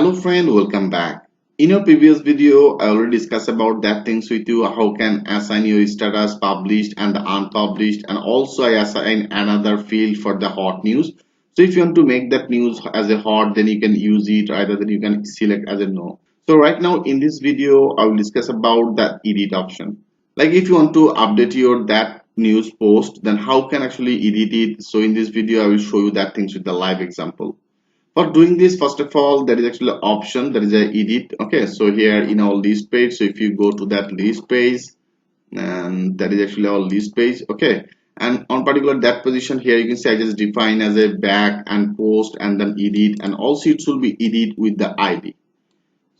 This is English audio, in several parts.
Hello friend, welcome back. In our previous video, I already discussed about that things with you, how can assign your status published and the unpublished, and also I assign another field for the hot news. So if you want to make that news as a hot, then you can use it, either then you can select as a no. So right now in this video, I will discuss about the edit option. Like if you want to update your that news post, then how can actually edit it. So in this video, I will show you that things with the live example. For doing this, first of all, there is actually an option, there is a edit. Okay, so here in our list page, so if you go to that list page, and that is actually our list page. Okay, and on particular that position here, you can see I just define as a back and post and then edit, and also it should be edit with the ID.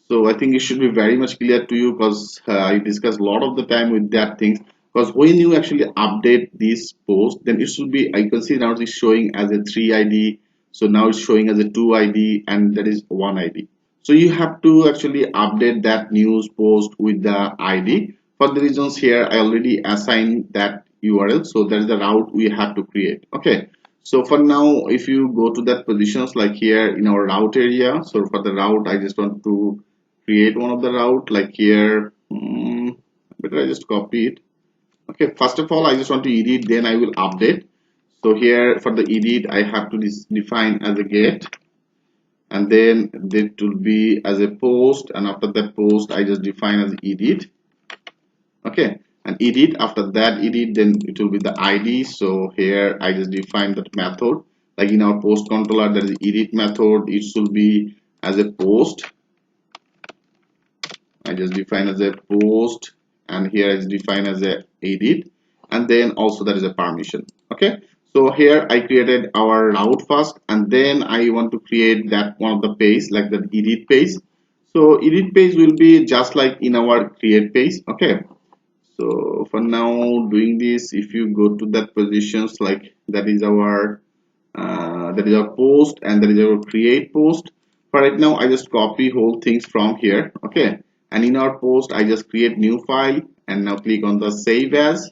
So I think it should be very much clear to you, because I discuss a lot of the time with that things. Because when you actually update this post, then it should be, I can see now it's showing as a 3 ID. So now it's showing as a 2 ID, and that is 1 ID. So you have to actually update that news post with the ID. For the reasons here, I already assigned that URL. So that is the route we have to create. Okay. So for now, if you go to that positions like here in our route area, so for the route, I just want to create one of the route like here. Better I just copy it. Okay, first of all, I just want to edit, then I will update. So here for the edit, I have to define as a get, and then that will be as a post, and after that post, I just define as edit. Okay, and edit, after that edit, then it will be the ID. So here I just define that method. Like in our post controller, there is edit method. It should be as a post. I just define as a post, and here is defined as a edit, and then also there is a permission. Okay, so here I created our route first, and then I want to create that one of the page, like the edit page. So edit page will be just like in our create page. Okay, so for now doing this, if you go to that positions, like that is our post, and that is our create post. For right now, I just copy whole things from here. Okay, and in our post, I just create new file, and now click on the save as,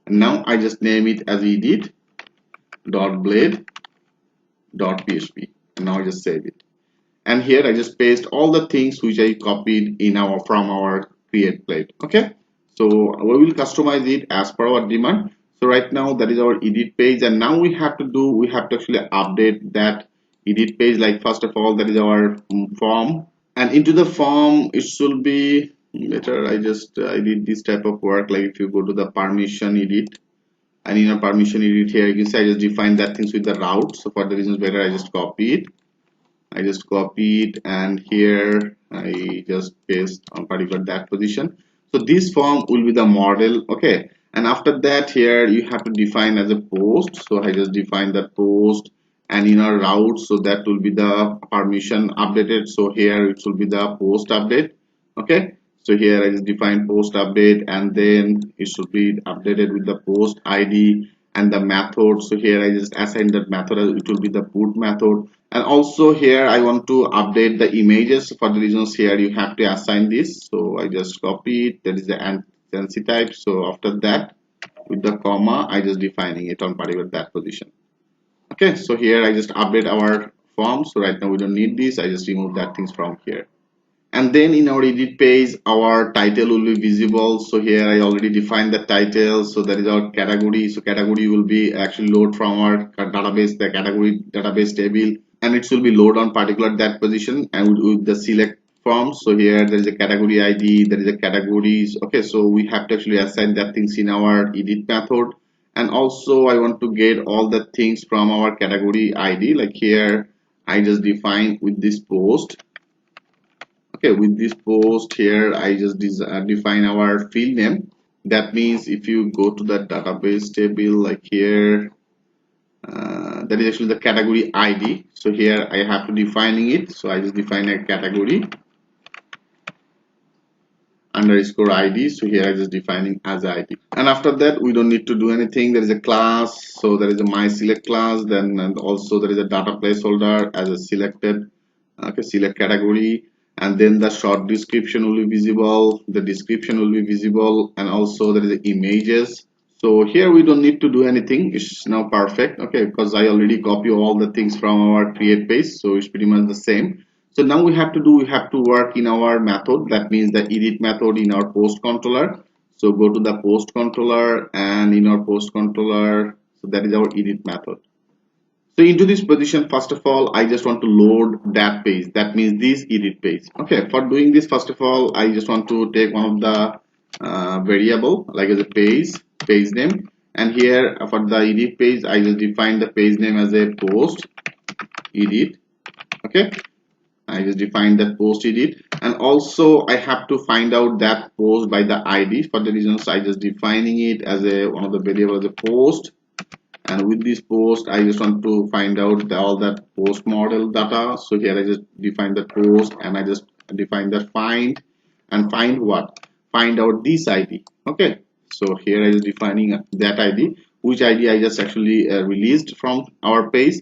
and now I just name it as edit.blade.php, and now I just save it. And here I just paste all the things which I copied in our from our create plate. Okay, so we will customize it as per our demand. So right now that is our edit page, and now we have to actually update that edit page. Like first of all, that is our form, and into the form it should be better. I did this type of work. Like if you go to the permission edit, and in a permission edit here, you can see I just define that things with the route. So for the reasons better, I just copy it. And here I just paste on particular that position. So this form will be the model. Okay, and after that here you have to define as a post. So I just define that post, and in our route, so that will be the permission updated. So here it will be the post update. Okay, so here I just define post update, and then it should be updated with the post ID and the method. So here I just assign that method, it will be the put method. And also here I want to update the images. For the reasons here you have to assign this. So I just copy it, that is the agency type. So after that, with the comma, I just defining it on particular that position. Okay, so here I just update our form. So right now we don't need this, I just remove that things from here. And then in our edit page, our title will be visible. So here I already defined the title. So that is our category. So category will be actually load from our database, the category database table, and it will be load on particular that position, and with the select form. So here there is a category ID, there is a categories. Okay, so we have to actually assign that things in our edit method. And also I want to get all the things from our category ID. Like here I just define with this post. Okay, with this post here I just define our field name. That means if you go to the database table, like here, that is actually the category ID. So here I have to defining it. So I just define a category underscore ID. So here I just defining as ID, and after that we don't need to do anything. There is a class, so there is a my select class, then and also there is a data placeholder as a selected. Okay, select category, and then the short description will be visible, the description will be visible, and also there is images. So here we don't need to do anything. It's now perfect. Okay, because I already copy all the things from our create page, so it's pretty much the same. So now we have to work in our method. That means the edit method in our post controller. So go to the post controller, and in our post controller, so that is our edit method. So into this position, first of all, I just want to load that page. That means this edit page. Okay, for doing this, first of all, I just want to take one of the variable like as a page name, and here for the edit page, I just define the page name as a post edit. Okay, I just define that post edit, and also I have to find out that post by the ID. For the reasons, I just defining it as a one of the variable as a post. And with this post, I just want to find out all that post model data. So here I just define the post, and I just define the find, and find what? Find out this ID. Okay, so here I is defining that ID, which ID I just actually released from our page.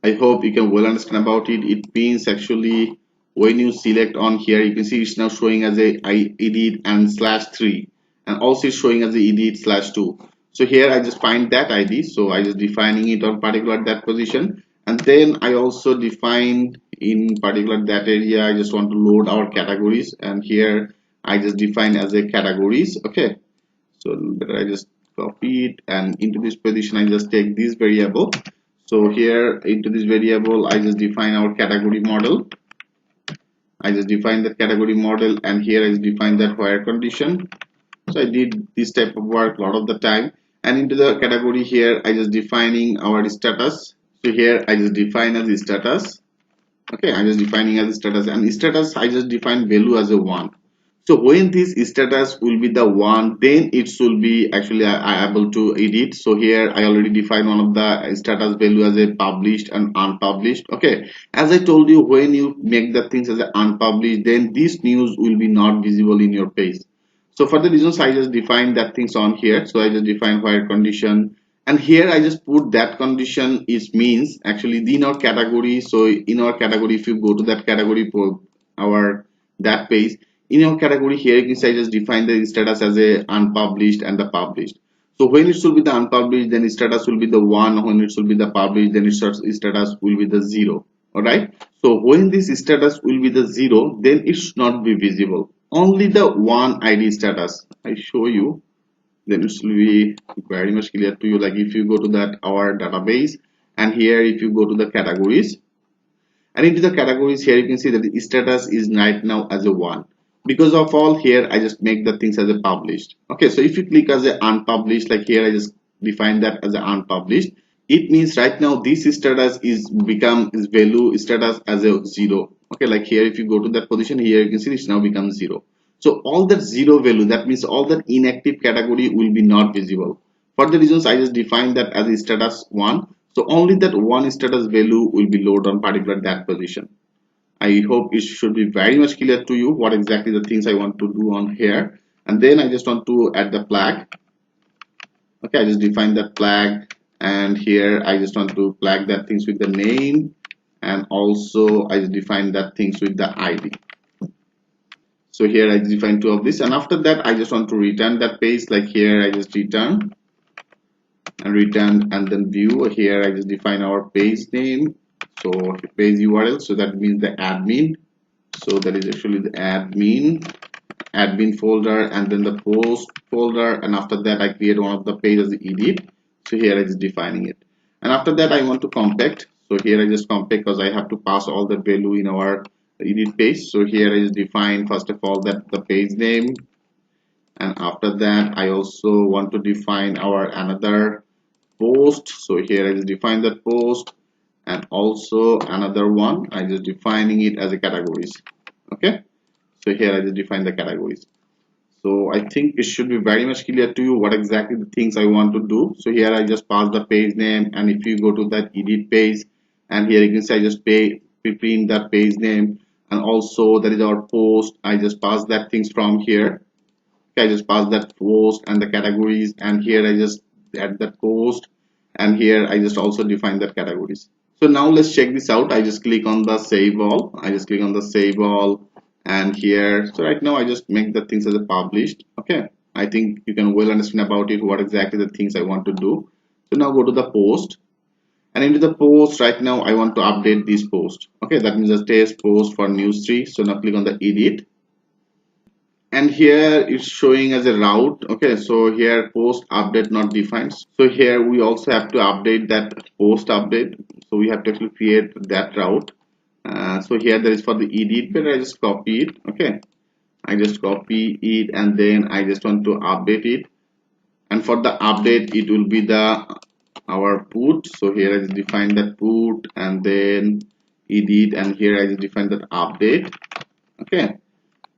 I hope you can well understand about it. It means actually when you select on here, you can see it's now showing as a edit and /3, and also it's showing as a edit /2. So here I just find that ID, so I just defining it on particular that position, and then I also define in particular that area. I just want to load our categories, and here I just define as a categories. Okay, so better I just copy it, and into this position I just take this variable. So here into this variable I just define our category model. I just define the category model, and here I just define that where condition. So I did this type of work a lot of the time. And into the category here I just defining our status. So here I just define as status. Okay, I'm just defining as status, and status I just define value as a 1. So when this status will be the 1, then it should be actually I able to edit. So here I already defined one of the status value as a published and unpublished. Okay, as I told you, when you make the things as a unpublished, then this news will be not visible in your page. So for the reasons I just defined that things on here. So I just define where condition, and here I just put that condition is means actually in our category. So in our category, if you go to that category for our that page, in our category here you can say just define the status as a unpublished and the published. So when it should be the unpublished, then status will be the 1. When it should be the published, then its status will be the 0. All right, so when this status will be the 0, then it should not be visible. Only the one ID status I show you, then it will be very much clear to you. Like if you go to that our database, and here if you go to the categories, and into the categories here you can see that the status is right now as a 1. Because of all here I just make the things as a published. Okay, so if you click as a unpublished, like here I just define that as a unpublished, it means right now this status is become is value status as a 0. Okay, like here if you go to that position, here you can see it's now becomes 0. So all that 0 value, that means all that inactive category will be not visible. For the reasons I just define that as a status 1. So only that one status value will be loaded on particular that position. I hope it should be very much clear to you what exactly the things I want to do on here. And then I just want to add the flag. Okay, I just define that flag, and here I just want to flag that things with the name, and also I just define that things with the ID. So here I define 2 of this, and after that I just want to return that page. Like here I just return, and then view. Here I just define our page name, so page URL, so that means the admin. So that is actually the admin folder, and then the post folder, and after that I create one of the page as the edit. So here I just defining it, and after that I want to compact. So here I just compact because I have to pass all the value in our edit page. So here I just define first of all that the page name, and after that I also want to define our another post. So here I just define that post, and also another one I just defining it as a categories. Okay, so here I just define the categories. So I think it should be very much clear to you what exactly the things I want to do. So here I just pass the page name, and if you go to that edit page, and here you can say I just print that page name, and also that is our post. I just pass that things from here. Okay, I just pass that post and the categories, and here I just add that post, and here I just also define that categories. So now let's check this out. I just click on the save all. I just click on the save all, and here, so right now I just make the things as a published. Okay, I think you can well understand about it, what exactly the things I want to do. So now go to the post, and into the post right now I want to update this post. Okay, that means the test post for news 3. So now click on the edit, and here it's showing as a route. Okay, so here post update not defined, so here we also have to update that post update. So we have to actually create that route. So here there is for the edit, but I just copy it. Okay, I just copy it and then I just want to update it, and for the update it will be the our put. So here I just define that put and then edit, and here I just define that update. Okay,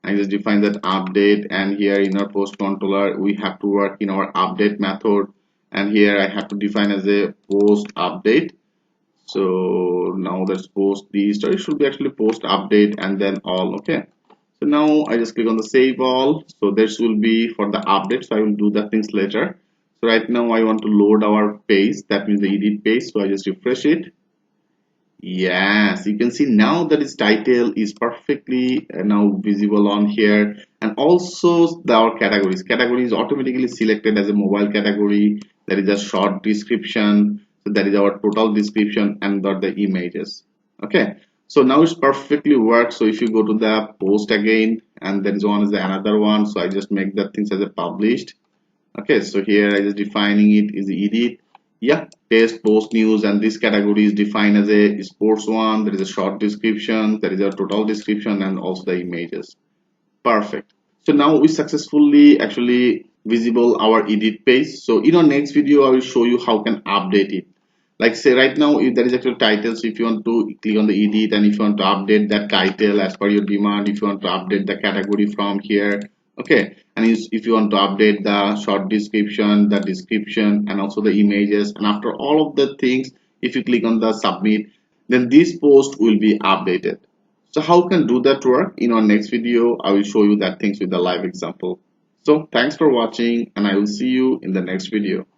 I just define that update, and here in our post controller we have to work in our update method, and here I have to define as a post update. So now that's post this, or it should be actually post update and then all. Okay, so now I just click on the save all. So this will be for the update, so I will do the things later. So right now I want to load our page, that means the edit page. So I just refresh it. Yes, you can see now that its title is perfectly now visible on here, and also our category is automatically selected as a mobile category. There is a short description, so that is our total description, and the images. Okay, so now it's perfectly works. So if you go to the post again, and there is one is the another one, so I just make that things as a published. Okay, so here I just defining it is edit. Yeah, test post news, and this category is defined as a sports one. There is a short description, there is a total description, and also the images. Perfect. So now we successfully actually visible our edit page. So in our next video I will show you how can update it. Like say right now if there is actual title, so if you want to click on the edit, and if you want to update that title as per your demand, if you want to update the category from here. Okay, and if you want to update the short description, the description, and also the images, and after all of the things, if you click on the submit, then this post will be updated. So how can do that work? In our next video I will show you that things with a live example. So thanks for watching, and I will see you in the next video.